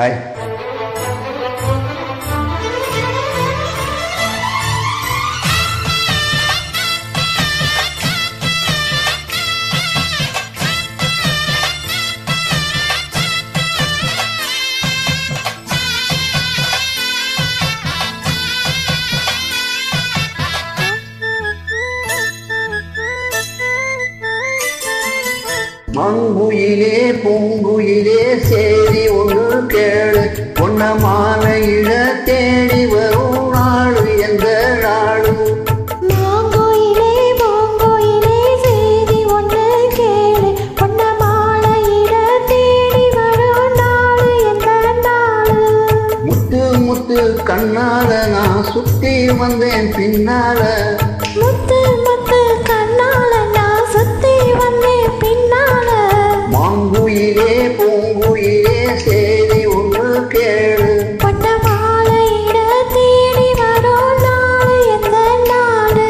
Hi. மங்குயிலே பூங்குயிலே சேரி ஒன்று கேளு, பொன்ன மாலையிட தேடி வரும் நாடு எந்த நாடு? மாங்குயிலே பூங்குயிலே சேரி ஒன்று கேளு, பொன்ன மாலையிட தேடி வரும் நாடு எந்த நாடு? முத்து முத்து கண்ணால நான் சுத்தி வந்தேன் பின்னால, முத்து முத்து கண்ணால நான் சுத்தி வந்தேன் பின்னால. மாங்குயிலே பூங்குயிலே சேரி ஒன்று கேளு, பொன்ன மாலையிட தேடி வரும் நாடு எந்த நாடு?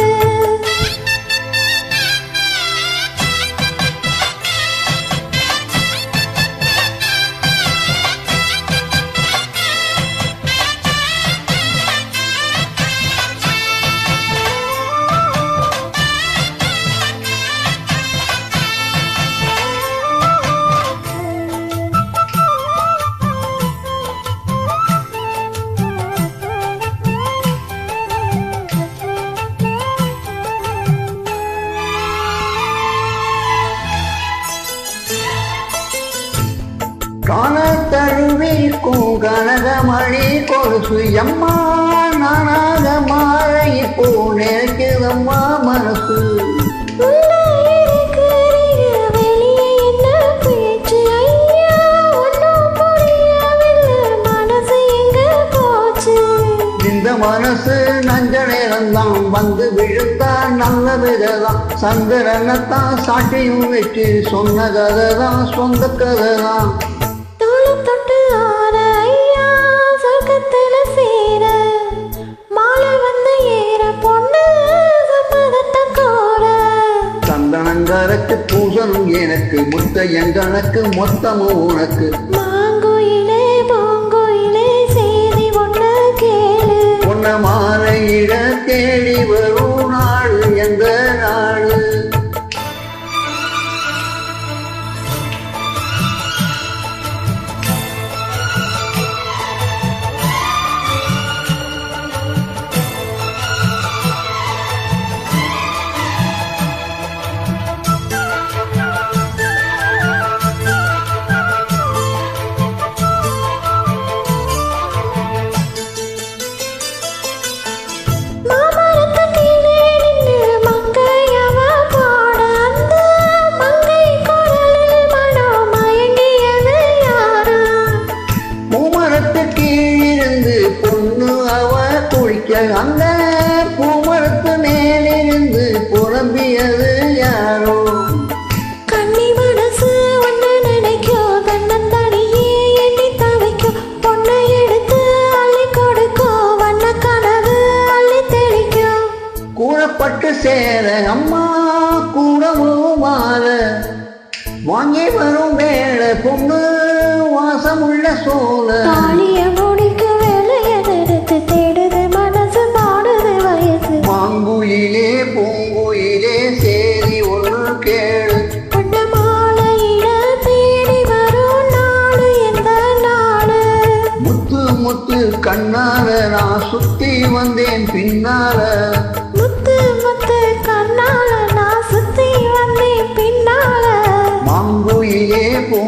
காணத்தழுவிக்கும் கனகமணி கொலுசு எம்மா, நானாக மாற இப்போ நினைக்குதம்மா மனசு. உள்ள இருக்கிறீங்க வெளியே என்ன பேச்சு ஐயா, ஒன்றும் புரியவில்லை மனசு எங்க போச்சு? இந்த மனசு நஞ்ச நேரம்தான் வந்து விழுத்தா நல்ல விததான், சந்திரனைத்தான் சாட்டியும் வச்சு சொன்ன கதைதான் சொந்த கதைதான். தோளம் தொட்டு ஆற ஐயா சொர்க்கத்துல சேர, மாலை வந்து ஏற பொண்ணு சம்மதத்தை கோர. சந்தனங்கரக்கு பூசணும் எனக்கு, முத்தையன் கணக்கு மொத்தமும் உனக்கு. மாங்குயிலே பூங்குயிலே சேதி ஒன்று கேளு, பொன்ன மாலையிட தேடி வரும் நாடு எந்த நாடு? மாமரத்து கீழே நின்று மங்கையவ பாட, அந்த மங்கை குரலில் மனம் மயங்கியது யாரு? பூமரத்து கீழிருந்து பொண்ணு அவ குளிக்க, அந்த பூமரத்து மேலிருந்து புலம்பியது யாரோ? கன்னி மனசு ஒன்று நினைக்கும், கண்ணந்தடியே எண்ணி தவிக்கும், பொண்ணை எடுத்து அள்ளி கொடுக்கும், வண்ண கனவு அள்ளி தெளிக்கும். கூறப்பட்டு சேர அம்மா கூடவும் மாற, வாங்கி வரும் வேளை பொண்ணு வாசமுள்ள சோழ. தாலிய முடிக்க வேலைய நிறுத்து, தேடுது மனசு பாடுது வயசு. மாங்குயிலே பூங்குயிலே சேரி ஒன்று கேளு, பொன்ன மாலையிட தேடி வரும் நாடு எந்த நாடு? முத்து முத்து கண்ணால நான் சுத்தி வந்தேன் பின்னால, முத்து முத்து கண்ணால நான் சுத்தி வந்தேன் பின்னால. மாங்குயிலே பூ